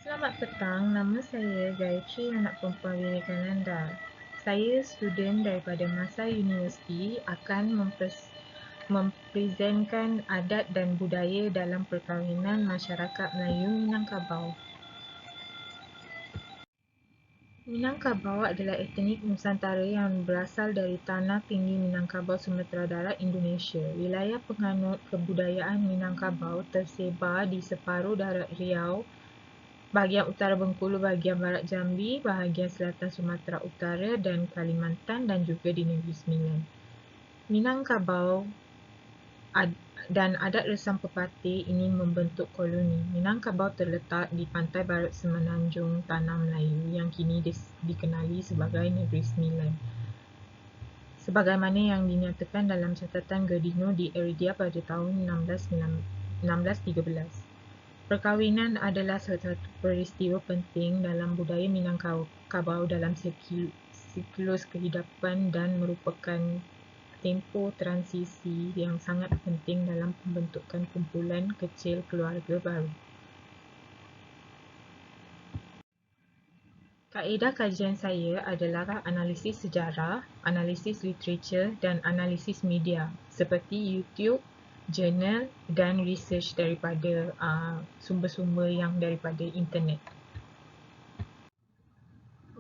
Selamat petang, nama saya Gayatri, anak perempuan Vivekananda. Saya student daripada Masai University akan mempresentkan adat dan budaya dalam perkahwinan masyarakat Melayu Minangkabau. Minangkabau adalah etnik Nusantara yang berasal dari tanah tinggi Minangkabau, Sumatera Barat, Indonesia. Wilayah penganut kebudayaan Minangkabau tersebar di separuh darat Riau, bahagian utara Bengkulu, bahagian barat Jambi, bahagian selatan Sumatera Utara dan Kalimantan dan juga di Negeri Sembilan. Minangkabau dan adat resam pepatih ini membentuk koloni. Minangkabau terletak di pantai barat semenanjung Tanah Melayu yang kini dikenali sebagai Negeri Sembilan. Sebagaimana yang dinyatakan dalam catatan Gerdino di Eridia pada tahun 1613. Perkahwinan adalah satu peristiwa penting dalam budaya Minangkabau dalam siklus kehidupan dan merupakan tempoh transisi yang sangat penting dalam pembentukan kumpulan kecil keluarga baru. Kaedah kajian saya adalah analisis sejarah, analisis literatur dan analisis media seperti YouTube, jurnal dan research daripada sumber-sumber yang daripada internet.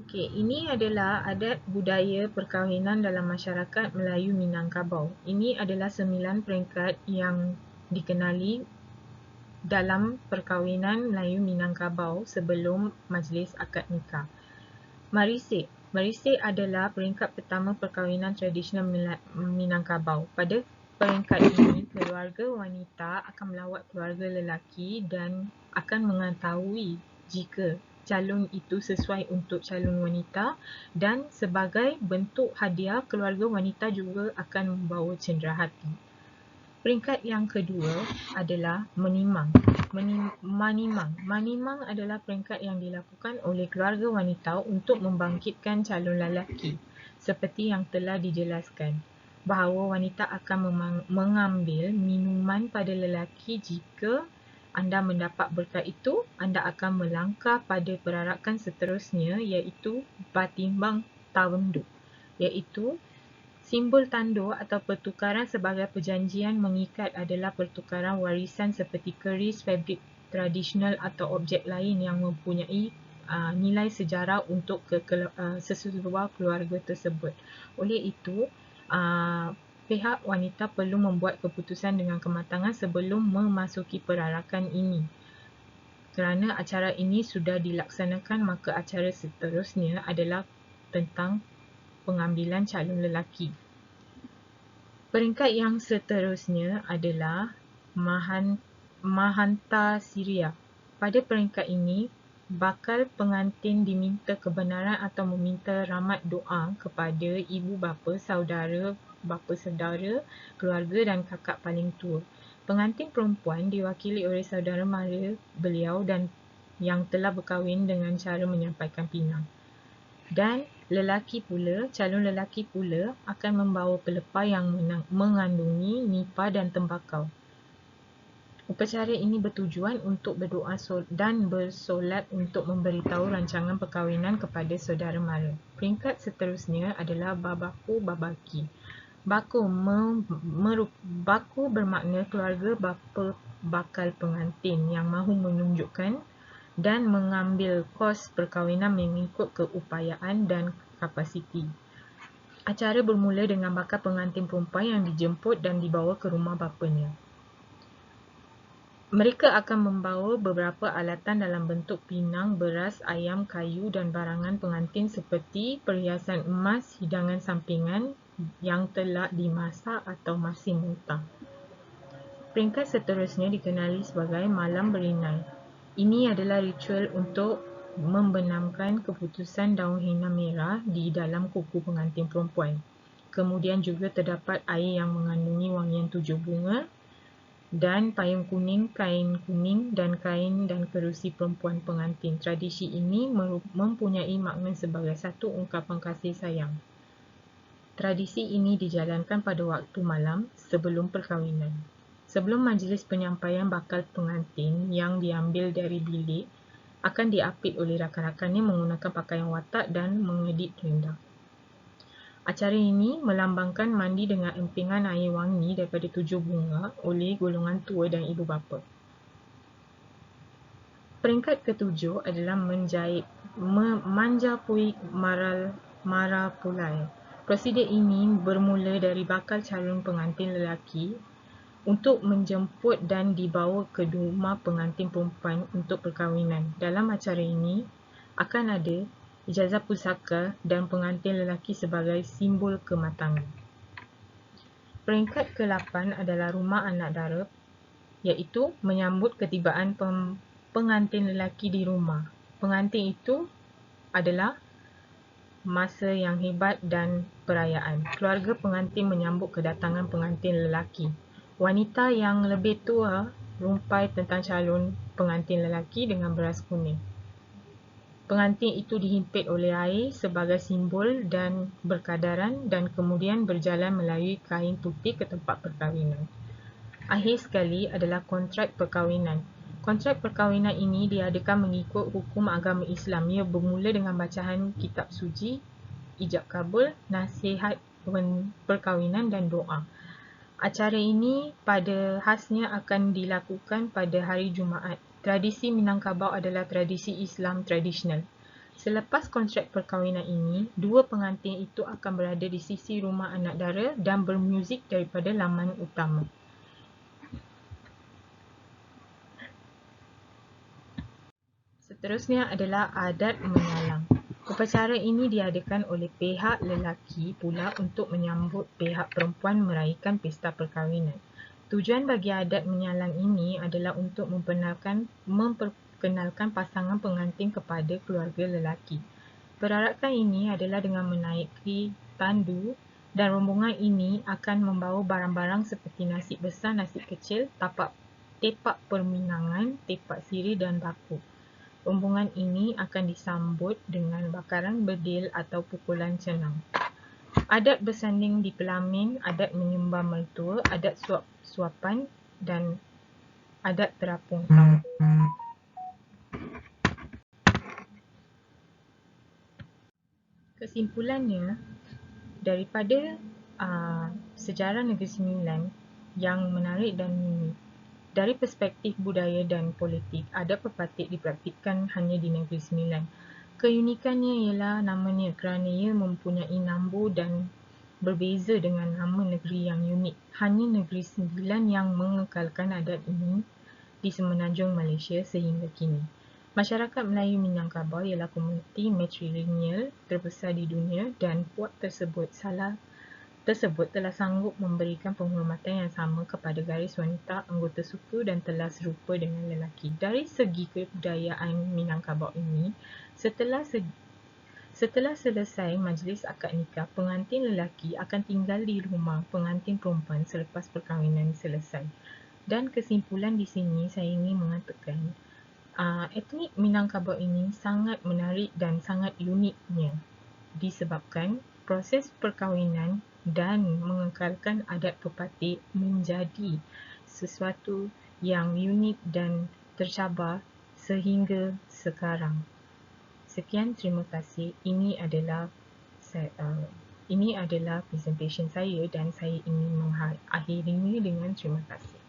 Okey, ini adalah adat budaya perkahwinan dalam masyarakat Melayu Minangkabau. Ini adalah 9 peringkat yang dikenali dalam perkahwinan Melayu Minangkabau sebelum majlis akad nikah. Marisik. Marisik adalah peringkat pertama perkahwinan tradisional Minangkabau. Pada peringkat ini, keluarga wanita akan melawat keluarga lelaki dan akan mengetahui jika calon itu sesuai untuk calon wanita, dan sebagai bentuk hadiah, keluarga wanita juga akan membawa cenderahati. Peringkat yang kedua adalah menimang. Manimang adalah peringkat yang dilakukan oleh keluarga wanita untuk membangkitkan calon lelaki. Seperti yang telah dijelaskan, bahawa wanita akan mengambil minuman pada lelaki. Jika anda mendapat berkat itu, anda akan melangkah pada perarakan seterusnya, iaitu batimbang tawenduk, iaitu simbol tandur atau pertukaran sebagai perjanjian mengikat adalah pertukaran warisan seperti keris, fabrik tradisional atau objek lain yang mempunyai nilai sejarah untuk sesebuah keluarga tersebut. Oleh itu, pihak wanita perlu membuat keputusan dengan kematangan sebelum memasuki perarakan ini. Kerana acara ini sudah dilaksanakan, maka acara seterusnya adalah tentang pengambilan calon lelaki. Peringkat yang seterusnya adalah Mahanta Syria. Pada peringkat ini, bakal pengantin diminta kebenaran atau meminta rahmat doa kepada ibu bapa, saudara, keluarga dan kakak paling tua. Pengantin perempuan diwakili oleh saudara mara beliau dan yang telah berkahwin dengan cara menyampaikan pinang. Dan calon lelaki pula akan membawa pelepah yang mengandungi nipah dan tembakau. Upacara ini bertujuan untuk berdoa dan bersolat untuk memberitahu rancangan perkahwinan kepada saudara mara. Peringkat seterusnya adalah Babaku Babaki. Baku bermakna keluarga bapa bakal pengantin yang mahu menunjukkan dan mengambil kos perkahwinan mengikut keupayaan dan kapasiti. Acara bermula dengan bakal pengantin perempuan yang dijemput dan dibawa ke rumah bapanya. Mereka akan membawa beberapa alatan dalam bentuk pinang, beras, ayam, kayu dan barangan pengantin seperti perhiasan emas, hidangan sampingan yang telah dimasak atau masih mentah. Peringkat seterusnya dikenali sebagai Malam Berinai. Ini adalah ritual untuk membenamkan keputusan daun henna merah di dalam kuku pengantin perempuan. Kemudian juga terdapat air yang mengandungi wangian 7 bunga dan payung kuning, kain kuning dan kain dan kerusi perempuan pengantin. Tradisi ini mempunyai makna sebagai satu ungkapan kasih sayang. Tradisi ini dijalankan pada waktu malam sebelum perkahwinan. Sebelum majlis penyampaian bakal pengantin yang diambil dari bilik, akan diapit oleh rakan-rakannya menggunakan pakaian watak dan mengedit rendah. Acara ini melambangkan mandi dengan empengan air wangi daripada 7 bunga oleh golongan tua dan ibu bapa. Peringkat ketujuh adalah manjapui marapulai. Prosedur ini bermula dari bakal calon pengantin lelaki untuk menjemput dan dibawa ke rumah pengantin perempuan untuk perkahwinan. Dalam acara ini akan ada ijazah pusaka dan pengantin lelaki sebagai simbol kematangan. Peringkat ke-8 adalah rumah anak dara, iaitu menyambut ketibaan pengantin lelaki di rumah. Pengantin itu adalah masa yang hebat dan perayaan. Keluarga pengantin menyambut kedatangan pengantin lelaki. Wanita yang lebih tua rumpai tentang calon pengantin lelaki dengan beras kuning. Pengantin itu dihimpit oleh air sebagai simbol dan berkadaran dan kemudian berjalan melalui kain putih ke tempat perkahwinan. Akhir sekali adalah kontrak perkahwinan. Kontrak perkahwinan ini diadakan mengikut hukum agama Islam. Ia bermula dengan bacaan kitab suci, ijab kabul, nasihat perkahwinan dan doa. Acara ini pada khasnya akan dilakukan pada hari Jumaat. Tradisi Minangkabau adalah tradisi Islam tradisional. Selepas kontrak perkahwinan ini, dua pengantin itu akan berada di sisi rumah anak dara dan bermuzik daripada laman utama. Seterusnya adalah adat menyalang. Upacara ini diadakan oleh pihak lelaki pula untuk menyambut pihak perempuan meraihkan pesta perkahwinan. Tujuan bagi adat menyalang ini adalah untuk memperkenalkan pasangan pengantin kepada keluarga lelaki. Perarakan ini adalah dengan menaiki tandu dan rombongan ini akan membawa barang-barang seperti nasi besar, nasi kecil, tepak perminangan, tepak sirih dan baku. Rombongan ini akan disambut dengan bakaran bedil atau pukulan cenang. Adat bersanding di pelamin, adat menyembah mertua, adat suap-suapan dan adat terapung kaum. Kesimpulannya, daripada sejarah Negeri Sembilan yang menarik dan dari perspektif budaya dan politik, adat pepatik dipraktikkan hanya di Negeri Sembilan. Keunikannya ialah namanya kerana ia mempunyai nambu dan berbeza dengan nama negeri yang unik. Hanya Negeri Sembilan yang mengekalkan adat ini di Semenanjung Malaysia sehingga kini. Masyarakat Melayu Minangkabau ialah komuniti matrilineal terbesar di dunia dan puak tersebut telah sanggup memberikan penghormatan yang sama kepada garis wanita anggota suku dan telah serupa dengan lelaki. Dari segi kebudayaan Minangkabau ini, setelah selesai majlis akad nikah, pengantin lelaki akan tinggal di rumah pengantin perempuan selepas perkahwinan selesai. Dan kesimpulan di sini saya ingin mengatakan, etnik Minangkabau ini sangat menarik dan sangat uniknya disebabkan proses perkahwinan dan mengekalkan adat pepatik menjadi sesuatu yang unik dan tercabar sehingga sekarang. Sekian, terima kasih. Ini adalah presentation saya dan saya ingin mengakhirinya dengan terima kasih.